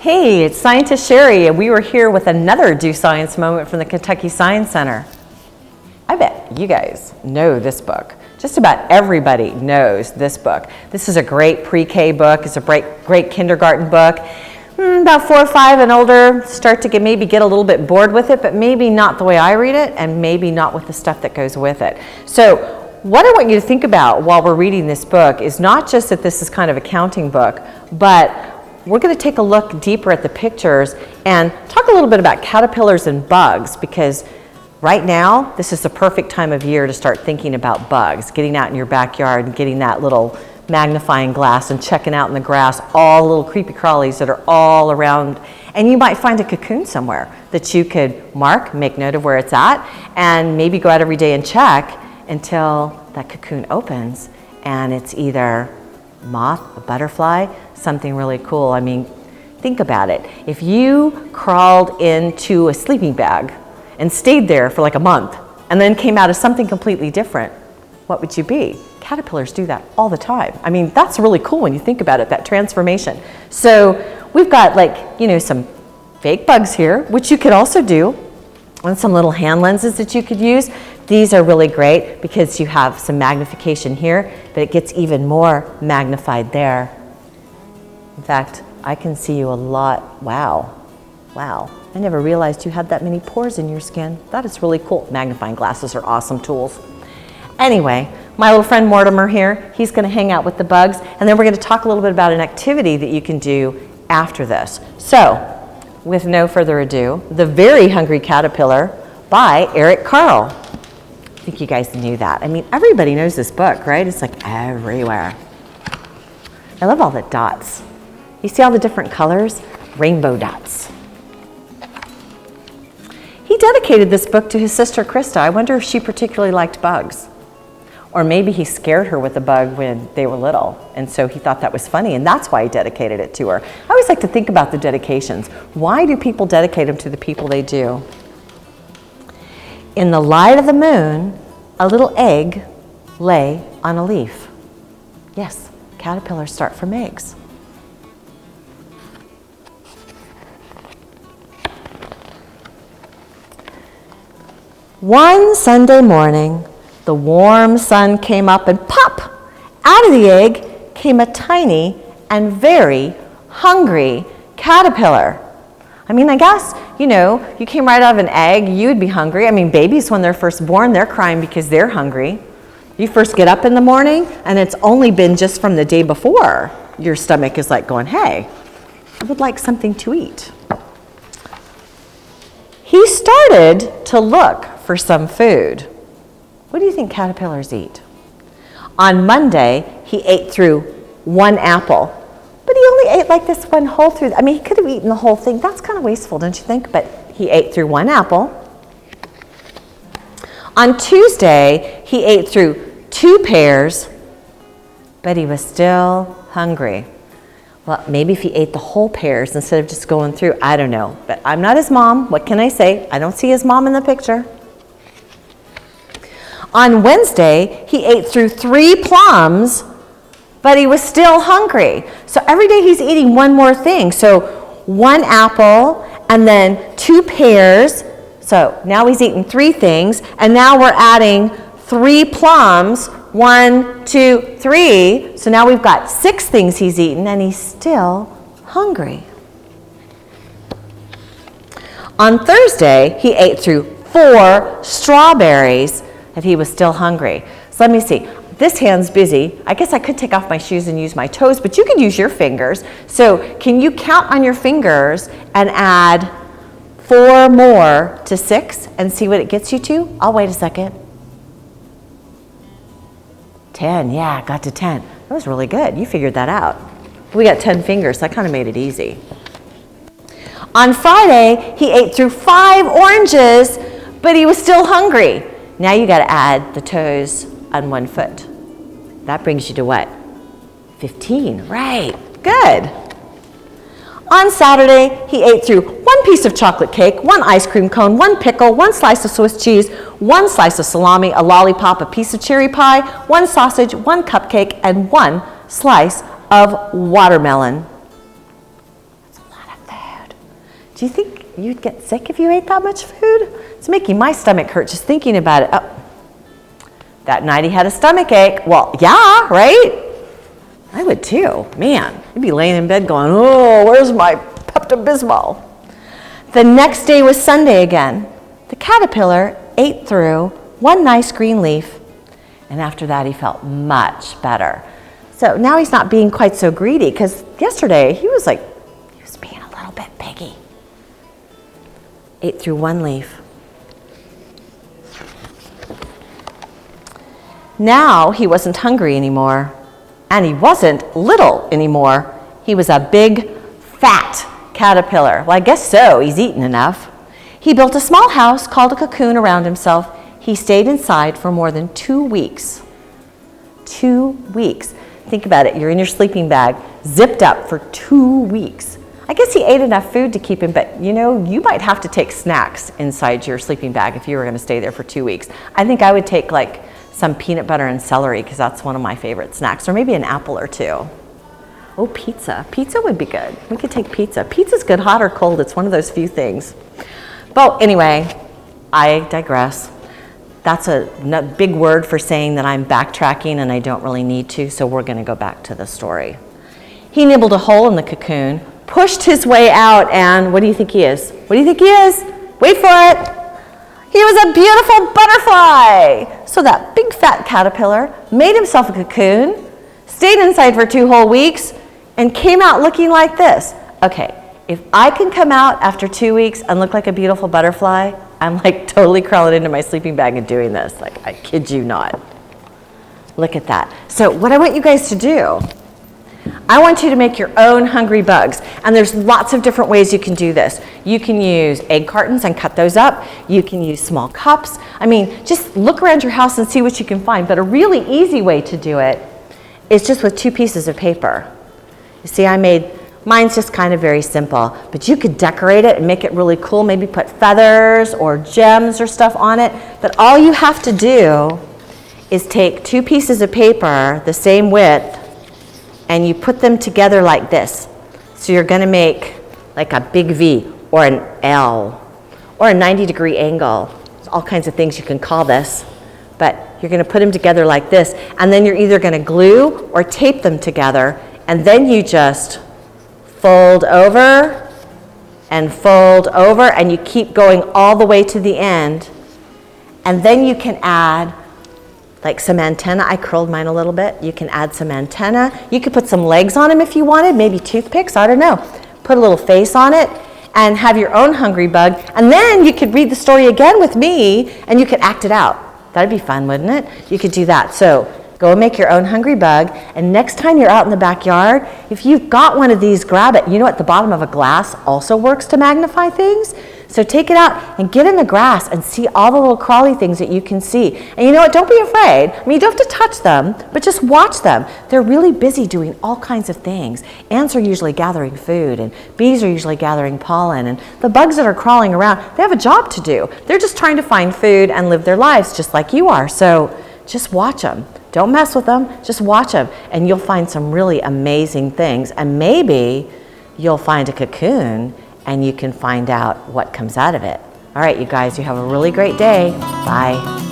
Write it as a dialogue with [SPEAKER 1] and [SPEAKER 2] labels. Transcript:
[SPEAKER 1] Hey, it's Scientist Cheri, and we were here with another Do Science moment from the Kentucky Science Center. I bet you guys know this book. Just about everybody knows this book. This is a great pre-K book. It's a great kindergarten book. About 4 or 5 and older start to maybe get a little bit bored with it, but maybe not the way I read it, and maybe not with the stuff that goes with it. So what I want you to think about while we're reading this book is not just that this is kind of a counting book, but we're going to take a look deeper at the pictures and talk a little bit about caterpillars and bugs, because right now this is the perfect time of year to start thinking about bugs, getting out in your backyard and getting that little magnifying glass and checking out in the grass all the little creepy crawlies that are all around. And you might find a cocoon somewhere that you could mark, make note of where it's at, and maybe go out every day and check until that cocoon opens and it's either moth, a butterfly, something really cool. I mean, think about it. If you crawled into a sleeping bag and stayed there for like a month and then came out as something completely different, what would you be? Caterpillars do that all the time. I mean, that's really cool when you think about it, that transformation. So we've got some fake bugs here, which you could also do, and some little hand lenses that you could use. These are really great because you have some magnification here, but it gets even more magnified there. In fact, I can see you a lot. Wow. I never realized you had that many pores in your skin. That is really cool. Magnifying glasses are awesome tools. Anyway, my little friend Mortimer here, he's going to hang out with the bugs, and then we're going to talk a little bit about an activity that you can do after this. So, with no further ado, The Very Hungry Caterpillar by Eric Carle. I think you guys knew that. I mean, everybody knows this book, right? It's like everywhere. I love all the dots. You see all the different colors? Rainbow dots. He dedicated this book to his sister Krista. I wonder if she particularly liked bugs. Or maybe he scared her with a bug when they were little, and so he thought that was funny, and that's why he dedicated it to her. I always like to think about the dedications. Why do people dedicate them to the people they do? In the light of the moon, a little egg lay on a leaf. Yes, caterpillars start from eggs. One Sunday morning, the warm sun came up, and pop! Out of the egg came a tiny and very hungry caterpillar. I mean, I guess, you came right out of an egg, you'd be hungry. I mean, babies, when they're first born, they're crying because they're hungry. You first get up in the morning, and it's only been just from the day before. Your stomach is like going, hey, I would like something to eat. He started to look for some food. What do you think caterpillars eat? On Monday, he ate through 1 apple, but he only ate like this one whole through. I mean, he could have eaten the whole thing. That's kind of wasteful, don't you think? But he ate through 1 apple. On Tuesday, he ate through 2 pears, but he was still hungry. Well, maybe if he ate the whole pears instead of just going through, I don't know. But I'm not his mom. What can I say? I don't see his mom in the picture. On Wednesday, he ate through 3 plums, but he was still hungry. So every day he's eating one more thing. So 1 apple and then 2 pears. So now he's eaten 3 things, and now we're adding 3 plums. 1, 2, 3. So now we've got 6 things he's eaten, and he's still hungry. On Thursday, he ate through 4 strawberries, and he was still hungry. So let me see. This hand's busy. I guess I could take off my shoes and use my toes, but you could use your fingers. So can you count on your fingers and add 4 more to 6 and see what it gets you to? I'll wait a second. 10, yeah, got to 10. That was really good. You figured that out. We got 10 fingers, so that kind of made it easy. On Friday, he ate through 5 oranges, but he was still hungry. Now you got to add the toes on 1 foot. That brings you to what? 15, right, good. On Saturday, he ate through 1 piece of chocolate cake, 1 ice cream cone, 1 pickle, 1 slice of Swiss cheese, 1 slice of salami, a lollipop, a piece of cherry pie, 1 sausage, 1 cupcake, and 1 slice of watermelon. That's a lot of Do you think you'd get sick if you ate that much food? It's making my stomach hurt just thinking about it. Oh, that night he had a stomach ache. Well, yeah, right? I would too. Man, I'd be laying in bed going, oh, where's my Pepto-Bismol? The next day was Sunday again. The caterpillar ate through one nice green leaf, and after that he felt much better. So now he's not being quite so greedy, because yesterday he was being a little bit piggy. Ate through one leaf. Now he wasn't hungry anymore, and he wasn't little anymore. He was a big, fat caterpillar. Well, I guess so. He's eaten enough. He built a small house called a cocoon around himself. He stayed inside for more than 2 weeks. 2 weeks. Think about it. You're in your sleeping bag, zipped up for 2 weeks. I guess he ate enough food to keep him, but you know, you might have to take snacks inside your sleeping bag if you were going to stay there for 2 weeks. I think I would take like some peanut butter and celery, because that's one of my favorite snacks, or maybe an apple or two. Oh, pizza. Pizza would be good. We could take pizza. Pizza's good, hot or cold. It's one of those few things. But anyway, I digress. That's a big word for saying that I'm backtracking and I don't really need to, so we're going to go back to the story. He nibbled a hole in the cocoon, pushed his way out, and what do you think he is? What do you think he is? Wait for it. He was a beautiful butterfly. So that big fat caterpillar made himself a cocoon, stayed inside for 2 whole weeks, and came out looking like this. Okay, if I can come out after 2 weeks and look like a beautiful butterfly, I'm like totally crawling into my sleeping bag and doing this. Like, I kid you not. Look at that. So what I want you guys to do, I want you to make your own hungry bugs. And there's lots of different ways you can do this. You can use egg cartons and cut those up. You can use small cups. I mean, just look around your house and see what you can find. But a really easy way to do it is just with 2 pieces of paper. You see, mine's just kind of very simple, but you could decorate it and make it really cool. Maybe put feathers or gems or stuff on it. But all you have to do is take 2 pieces of paper, the same width, and you put them together like this. So you're going to make like a big V or an L or a 90-degree angle. There's all kinds of things you can call this, but you're going to put them together like this, and then you're either going to glue or tape them together, and then you just fold over, and you keep going all the way to the end, and then you can add like some antenna. I curled mine a little bit. You can add some antenna. You could put some legs on them if you wanted, maybe toothpicks, I don't know. Put a little face on it and have your own hungry bug, and then you could read the story again with me and you could act it out. That'd be fun, wouldn't it? You could do that. So go and make your own hungry bug, and next time you're out in the backyard, if you've got one of these, grab it. You know what, the bottom of a glass also works to magnify things. So take it out and get in the grass and see all the little crawly things that you can see. And you know what, don't be afraid. I mean, you don't have to touch them, but just watch them. They're really busy doing all kinds of things. Ants are usually gathering food, and bees are usually gathering pollen, and the bugs that are crawling around, they have a job to do. They're just trying to find food and live their lives just like you are. So just watch them. Don't mess with them, just watch them, and you'll find some really amazing things. And maybe you'll find a cocoon and you can find out what comes out of it. All right, you guys, you have a really great day. Bye.